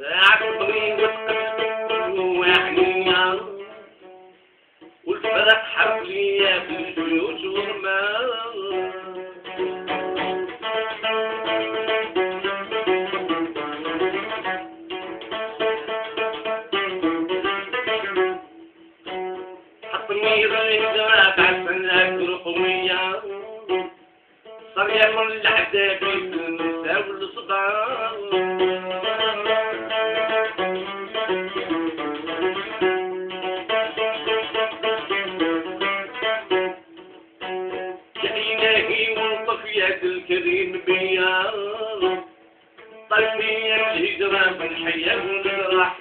عصبري وتقبل وحنية والفرق حرب ليا بالجيوش والماء حطني رجع بعسل قوية صار يمر العذاب في النساء والصغار يد الكريم بيا طلبي الهجرة من حياة والجراح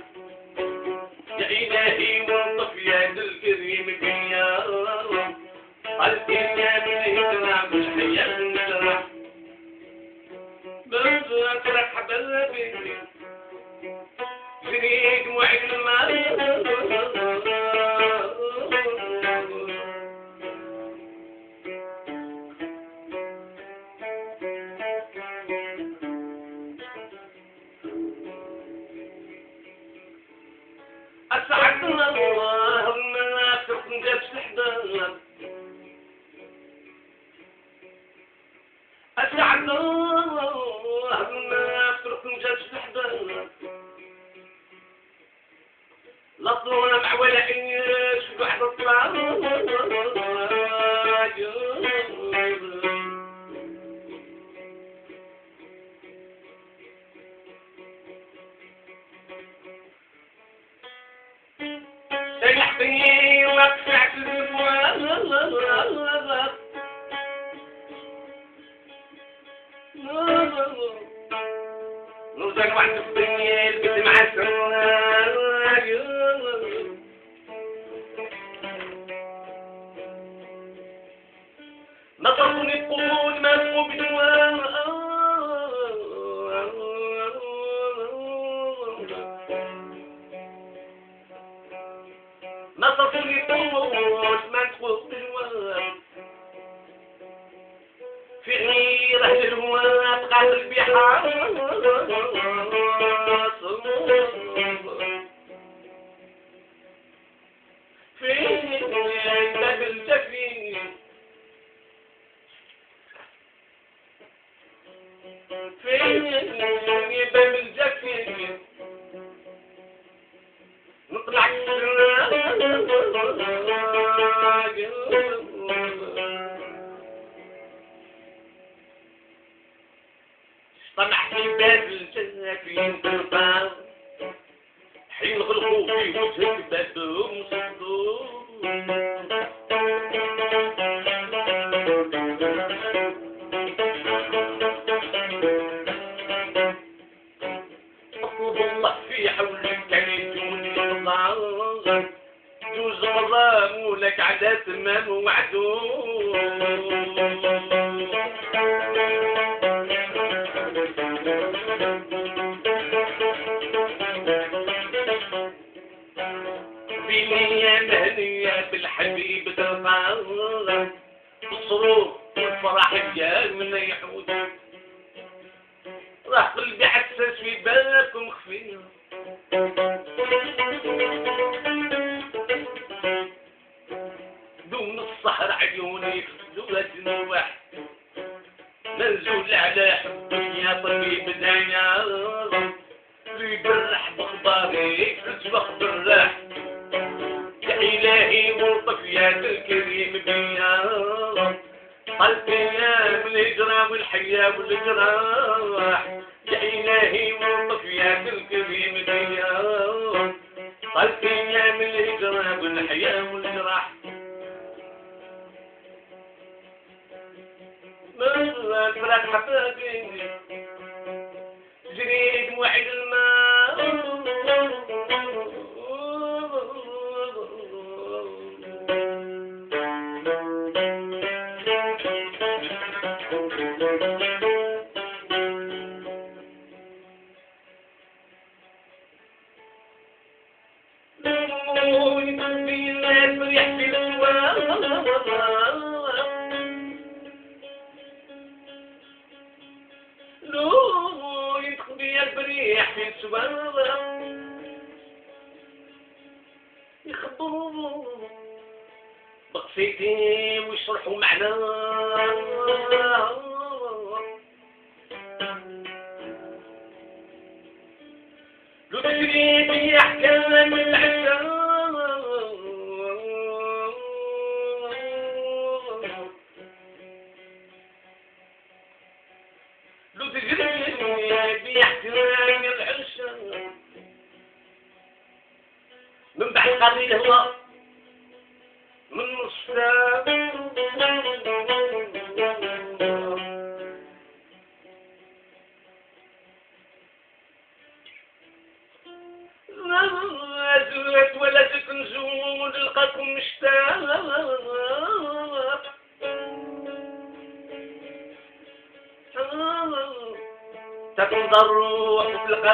يا إلهي وانطف يد الكريم بيا طلبي الهجرة من حياة والجراح بس ترحب بك جريد وعلمة أسعدنا الله المنافق نجابش الحباب أسعدنا الله المنافق نجابش الحباب لا طولنا مع ولا عيش واحد الطلاب سيحتني وقفعت الزوال نوزن واحد الدنيا البيت مع السنة نطرني القبول ما تقوم بدوام نطرني القبول ما تقوم بدوام في غير أهل الهوى تقعد البحار في باب الجفين في باب الجفين نطلع طمح في باب الجفين تربان حين غلقوا في وجهك بابهم صدور في حولك كان يجوني الضغط جوز ظلام ولك على تمام وعدوم بنية مهنية بالحبيب ترقى الصروف والفرح جاء من يحوت راح قلبي حساس في بالكم خفية دون الصحر عيوني خزولة نواح منزول على حبك يا طبيب دنيا اللي برح بخباري فلس بخبر راح يا إلهي وطف يا الكريم بيا قلبي يا بالهجرة والحياة والجراح يا إلهي وطف يا الكريم بيا قلبي يا بالهجرة والحياة والجراح مرة فرات حبابي جريد موعد الماء البريح في سبابة يخبروا بقصيتي ويشرحوا معنى لو تدري بي احكام العسى لو تدري بي احكام العسى من بعد قضي الله من مصاب زوت ولا تكنزون نلقاكم مشتاق تقدر وتلقى